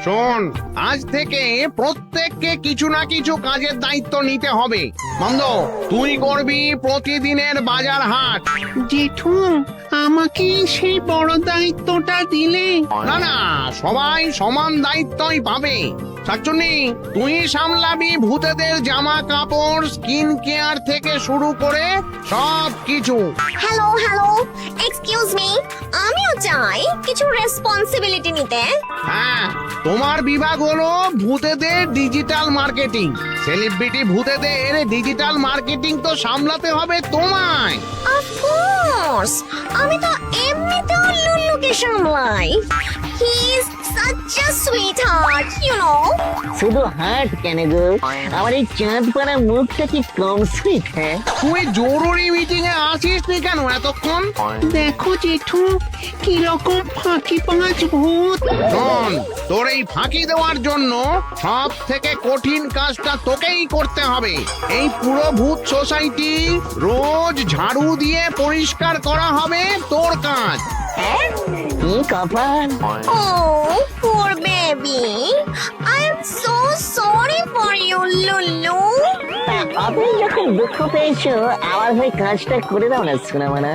শোন, আজ থেকে প্রত্যেককে কিছু না কিছু কাজের দায়িত্ব নিতে হবে। মন্দ, তুই করবি প্রতিদিনের বাজার হাট। জেঠু আমাকে সেই বড় দায়িত্বটা দিলে? না না, সবাই সমান দায়িত্বই পাবে। শাকচুন্নি, তুই সামলাবি ভূতেদের জামা কাপড়, স্কিন কেয়ার থেকে শুরু করে সব কিছু। হ্যালো হ্যালো, এক্সকিউজ মি, আমিও চাই কিছু রেসপন্সিবিলিটি নিতে। হ্যাঁ, তোমার বিভাগ হলো ভূতেদের ডিজিটাল মার্কেটিং। সেলিব্রিটি ভূতেদের ডিজিটাল মার্কেটিং তো সামলাতে হবে তোমায়। অফ কোর্স, আমি তো এমনিতেও লুল্লুকে সামলাই। He is such a sweetheart, you know. শুধু হাট কেন গো, আমার এই চাঁদ পাড়া মুখটা কি কম সুইট? হ্যাঁ, তুই জরুরি মিটিং এ আসিস নি কেন এতক্ষণ? দেখো জেঠু কিরকম ফাঁকি পাঁচ ভূত। শোন, তোর এই ফাঁকি দেওয়ার জন্য সব থেকে কঠিন কাজটা তোকেই করতে হবে। এই পুরো ভূত সোসাইটি রোজ ঝাড়ু দিয়ে পরিষ্কার করা হবে তোর কাজ। কি কপাল! Oh, poor baby. I am so sorry for you, Lulu. আপনি যখন দুঃখ পেয়েছো আমার হয়ে কাজটা করে দাও না সোনামানা।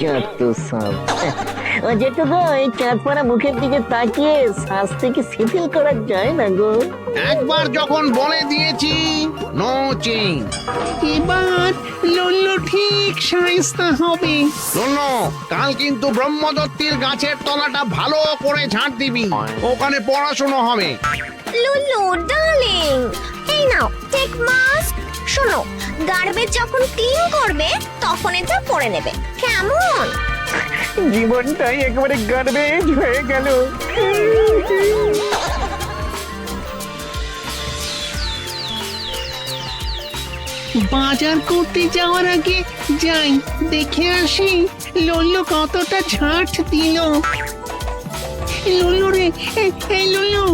যত সব ও যেটুকু এই চাঁদ পাড়া মুখের দিকে তাকিয়ে শ্বাস থেকে শিথিল করা যায় না গো। একবার যখন বলে দিয়েছি, নো চেঞ্জ। এবার লল্লু ঠিক সাইস্তা হবে। শোন, কাল কিন্তু ব্রহ্মদত্তির গাছের তলাটা ভালো করে ঝাঁট দিবি, ওখানে পড়াশোনা হবে। Lulu, darling. Hey now, take mask. শোনো, গার্বেজ যখন ক্লিন করবে তখন এটা পরে নেবে, কেমন? জীবনটাই একেবারে গার্বেজ হয়ে গেল। বাজার করতে যাওয়ার আগে যাই দেখে আসি লল্লু কতটা ঝাঁট দিল। লল্লু রে, এই লল্লু।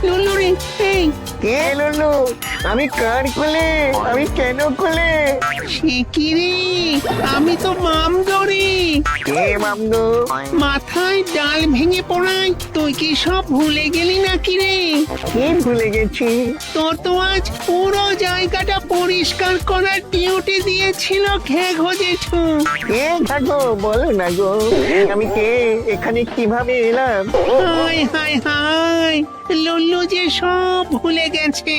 লল্লু রে, এই কে লুলু? আমি কার কোলে? আমি কেন কোলে? সে কি রে? আমি তো মামদরে। কে মামদু? মাথায় ডাল ভেঙে পড়ায় তুই কি সব ভুলে গেলি নাকি রে? কি ভুলে গেছি? তোর তো আজ পুরো জায়গাটা পরিষ্কার করার ডিউটি দিয়েছিল ঘেঘো জেঠু। কে থাকো বলো না গো, আমি কে, এখানে কিভাবে এলাম? হায় হায় হায়, লল্লু যে সব ভুলে গেছে।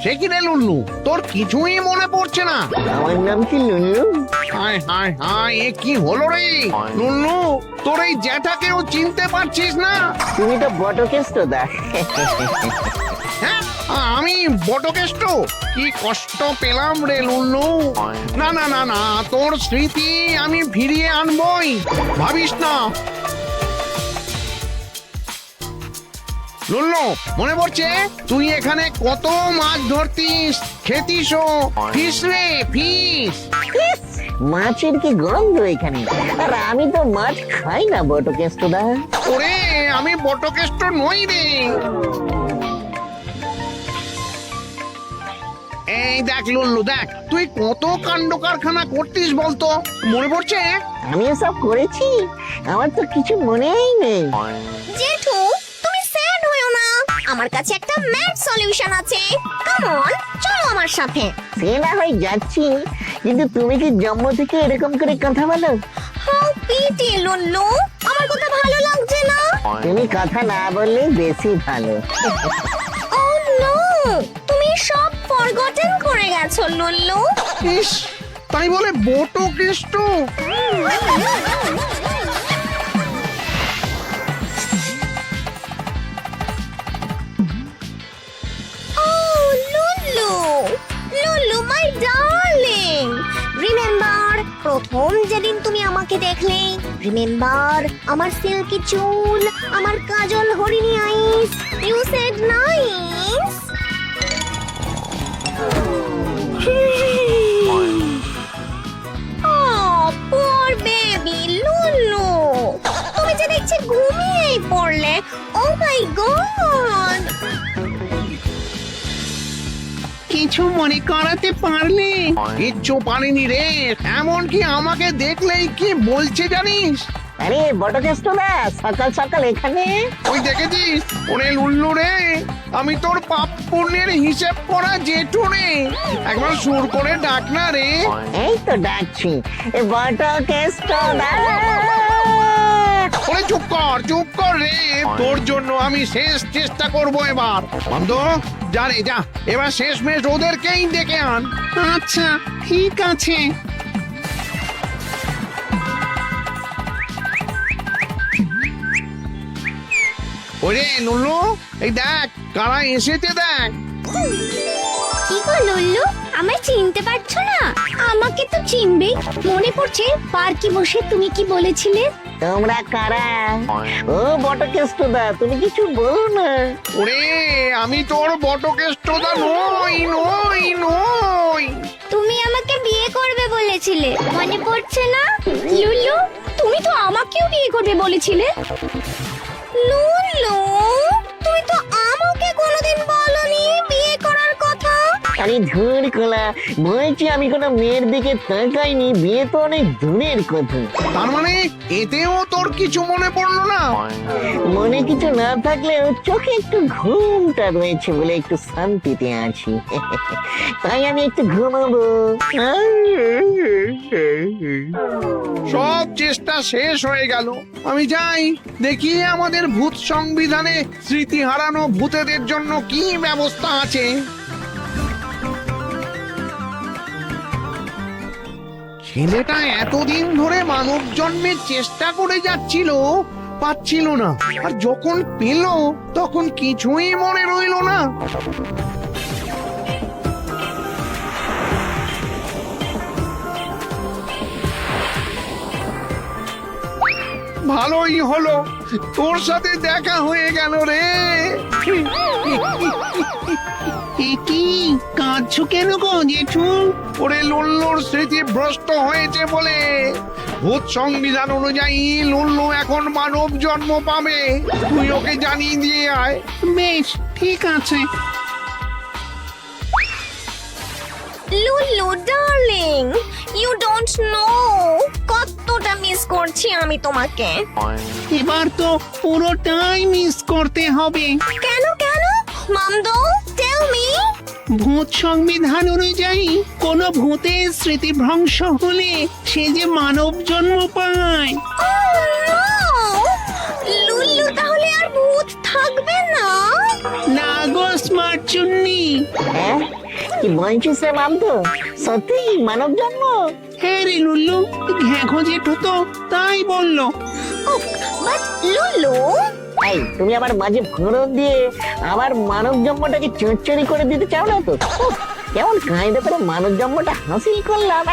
সে কি রে লুল্লু, তোর কিছুই মনে পড়ছে না? আমার নাম কি লুল্লু? হায় হায় হায়, এ কি হলো রে লুল্লু? তোর এই জ্যাঠাকেও চিনতে পারছিস না? তুমি তো বটকেষ্ট দা। হ্যাঁ, আমি বটকেষ্ট? কি কষ্ট পেলাম রে লুল্লু। না না না না, তোর স্মৃতি আমি ফিরিয়ে আনবই, ভাবিস না। লুল্লু, মনে পড়ছে তুই এখানে কত মাছ ধরতিস, খেতিসও? ফিস রে, ফিস। মাছের কি গন্ধ এখানে, আর আমি তো মাছ খাই না বটকেষ্ট দা। ওরে, আমি বটকেষ্ট নই রে। এই দেখ লুল্লু, দেখ তুই কত কাণ্ড কারখানা করতিস বলতো, মনে পড়ছে? আমি সব করেছি, আমার তো কিছু মনেই নেই। জেঠু, তুমি স্যাড হয়ো না, আমার কাছে একটা ম্যাথ সলিউশন আছে। কাম অন, চলো আমার সাথে। সে না হয় যাচ্ছি, কিন্তু তুমি কি জন্ম থেকে এরকম করে কথা বলো? হাউ পিটি লুল্লু, আমার কথা ভালো লাগছে না? তুমি কথা না বললে বেশি ভালো। ও নো, তুমি সব ফরগটেন করে গেছো লুল্লু। ইস, তাই বলে Botkesto? Oh, Lulu! Lulu, my darling! Remember, প্রথম যেদিন তুমি আমাকে দেখলে? Remember, আমার সিল্কি চুল, আমার কাজল হরিণী আইস? You said nice! Oh, poor baby, Lulu! তুমি যে দেখছি ঘুমিয়েই পড়লে। Oh my God! কিছু মনে করাতে পারলে? কিচ্ছু পারিনি রে, এমনকি আমাকে দেখলেই কি বলছে জানিস? আরে বটকেষ্ট না, সকাল সকাল এখানে? ওই দেখেছিস? ওরে লুল্লু রে, আমি তোর পাপ পুণ্যের হিসেব করা জেঠু রে, একবার সুর করে ডাক না রে। এই তো ডাকছি, বটকেষ্ট না। ওরে চুপ কর রে, তোর জন্য আমি শেষ চেষ্টা করব এবার। বন্ধ, যা রে যা, এবার শেষ মেশ ওদেরকেই ডেকে আন। আচ্ছা ঠিক আছে। ওরে নুল্লু, এই দেখ কারা এসেছে দেখ। কি গো লুল্লু, আমায় চিনতে পারছো না? আমাকে তো চিনবে, মনে পড়ছে পার্কে বসে তুমি কি বলেছিলে? তোমরা কারা? ও বটকেষ্ট দা, তুমি কিছু বলো না। ওরে আমি তোর বটকেষ্টদা নই। তুমি আমাকে বিয়ে করবে বলেছিলে, মনে পড়ছে না? লুল্লু, তুমি তো আমাকেও বিয়ে করবে বলেছিলে। লুল্লু, তুমি তো আমাকে কোনোদিন বলনি বিয়ে করার কথা। আরে ধুর কোলা, বলছি আমি কোনো মেয়ের দিকে তাকাইনি, বিয়ে তো অনেক দূরের কথা। তার মানে এতেও তোর কিছু মনে পড়লো না? মনে কিছু না থাকলেও চোখে একটু ঘুমটা রয়েছে বলে একটু শান্তিতে আছি। তাই আমি একটু ঘুমাবো। সব চেষ্টা শেষ হয়ে গেল। আমি যাই দেখি আমাদের ভূত সংবিধানে স্মৃতি হারানো ভূতেদের জন্য কি ব্যবস্থা আছে। ছেলেটা এতদিন ধরে মানব জন্মের চেষ্টা করে যাচ্ছিল, পাচ্ছিল না, আর যখন পেল তখন কিছুই মনে রইল না। ভালোই হলো তোর সাথে দেখা হয়ে গেল রে। এ কি কাঁদছো কেন গো জেঠু? ওরে লুল্লুর স্মৃতি ভ্রষ্ট হয়েছে বলে ভূত সংবিধান অনুযায়ী লুল্লু এখন মানব জন্ম পাবে। তুই ওকে জানিয়ে দিয়ে আয়। বেশ ঠিক আছে। Lullu darling, you don't know কতটা মিস করছি আমি তোমাকে। এবার তো পুরোটাই মিস করতে হবে। কেন মামদো, টেল মি। ভূত সংবিধান অনুযায়ী কোন ভূতের স্মৃতিভ্রংশ হলে সে যে মানব জন্ম পায়। লুল্লু তাহলে আর ভূত থাকবে না? না গো স্মার্ট চুন্নি। হ্যাঁ, কি বলছিস রে মামতো? সত্যি মানব জন্ম? হ্যাঁ রে লুল্লু, ঘ্যাঘো জেঠু তো তাই বললো। বাট লুল্লু, এই তুমি আবার মাঝে ফোড়ন দিয়ে আবার মানব জন্মটাকে চুরচুরি করে দিতে চাও না তো? উফ, কেমন কায়দা করে মানব জন্মটা হাসিল করলাম।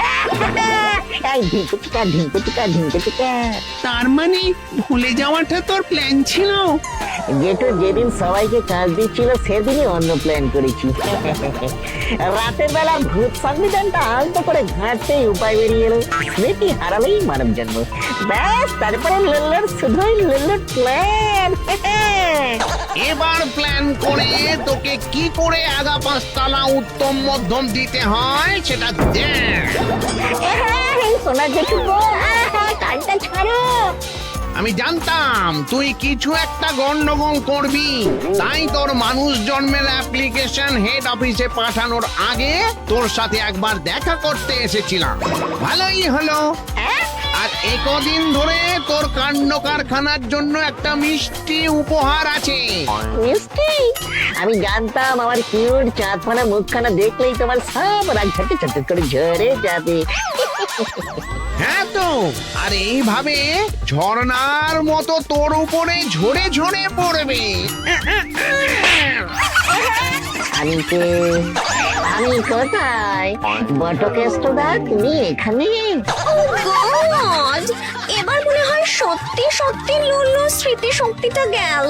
এই ঢিঙ্কুচিকা। তার মানে ভুলে যাওয়াটা তোর প্ল্যান ছিল? যেটু যেদিন সবাইকে কাজ দিচ্ছিল সেদিনই অন্য প্ল্যান করেছি। রাতের বেলা ভূত সংবিধানটা আলতো করে ঘাঁটতেই উপায় বেরিয়ে এলো, স্মৃতি হারালেই মানব জন্ম। ব্যাস, তারপরে লুল্লুর শুধুই লুল্লুর প্ল্যান। এবার প্ল্যান করে তোকে কি করে আগা পাঁচতলা উত্তম মধ্যম দিতে হয় সেটা দেখ। সোনা জেঠু গো, কাজটা ছাড়ো। আমি জানতাম তুই কিছু একটা গন্ডগোল করবি, তাই তোর মানুষ জন্মের অ্যাপ্লিকেশন হেড অফিসে পাঠানোর আগে তোর সাথে একবার দেখা করতে এসেছিলাম। ভালোই হলো। আর একদিন ধরে তোর কাণ্ড কারখানার জন্য একটা মিষ্টি উপহার আছে। মিষ্টি? আমি জানতাম আমার কিউট চাঁদপানা মুখখানা দেখলেই তোমার সব রাগ ঝটে ঝটে করে ঝরে যাবে। হ্যাঁ তো, আর এইভাবে ঝর্ণার মতো তোর উপরে ঝরে ঝরে পড়বে। আমি কোথায়? বটকেষ্টদা, তুমি এখানে? oh God! এবার মনে হয় সত্যি লুল্লু স্মৃতি শক্তিটা গেল।